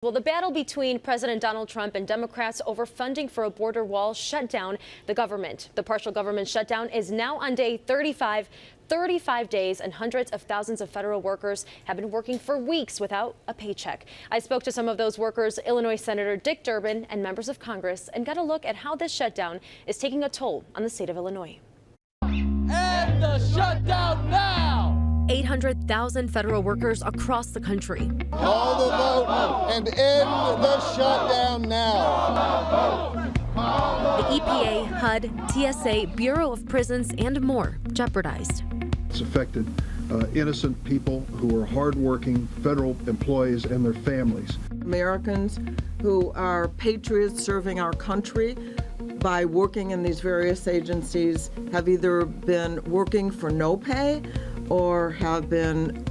Well, the battle between President Donald Trump and Democrats over funding for a border wall shut down the government. The partial government shutdown is now on day 35 days, and hundreds of thousands of federal workers have been working for weeks without a paycheck. I spoke to some of those workers, Illinois Senator Dick Durbin, and members of Congress, and got a look at how this shutdown is taking a toll on the state of Illinois. End the shutdown now! 800,000 federal workers across the country. Call the vote and end the shutdown now. The EPA, HUD, TSA, Bureau of Prisons, and more jeopardized. It's affected innocent people who are hardworking federal employees and their families. Americans who are patriots serving our country by working in these various agencies have either been working for no pay or have been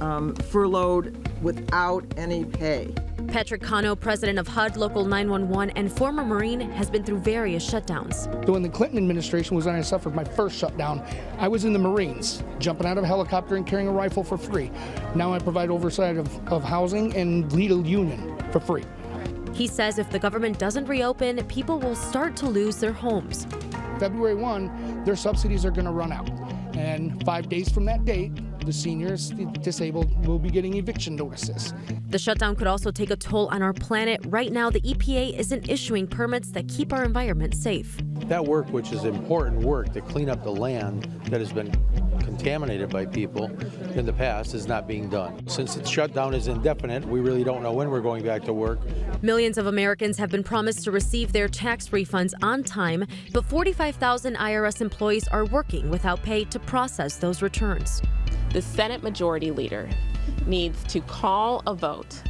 furloughed without any pay. Patrick Cano, president of HUD Local 911 and former Marine, has been through various shutdowns. When the Clinton administration was on, I suffered my first shutdown. I was in the Marines, jumping out of a helicopter and carrying a rifle for free. Now I provide oversight of housing and lead a union for free. He says if the government doesn't reopen, people will start to lose their homes. February 1, their subsidies are going to run out. And 5 days from that date, the seniors, the disabled, will be getting eviction notices. The shutdown could also take a toll on our planet. Right now, the EPA isn't issuing permits that keep our environment safe. That work, which is important work to clean up the land that has been contaminated by people in the past, is not being done. Since the shutdown is indefinite, we really don't know when we're going back to work. Millions of Americans have been promised to receive their tax refunds on time, but 45,000 IRS employees are working without pay to process those returns. The Senate Majority Leader needs to call a vote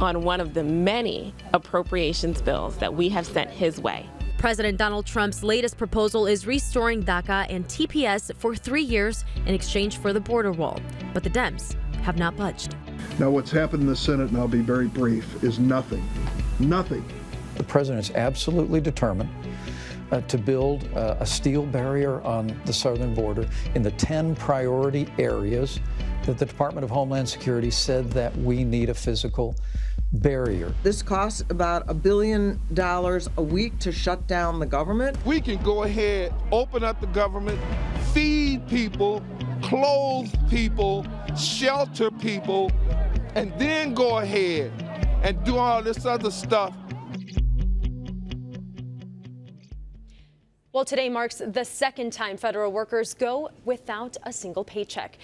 on one of the many appropriations bills that we have sent his way. President Donald Trump's latest proposal is restoring DACA and TPS for 3 years in exchange for the border wall. But the Dems have not budged. Now, what's happened in the Senate, and I'll be very brief, is nothing. Nothing. The president is absolutely determined to build a steel barrier on the southern border in the 10 priority areas that the Department of Homeland Security said that we need a physical barrier. This costs about $1 billion a week to shut down the government. We can go ahead, open up the government, feed people, clothe people, shelter people, and then go ahead and do all this other stuff. Well, today marks the second time federal workers go without a single paycheck.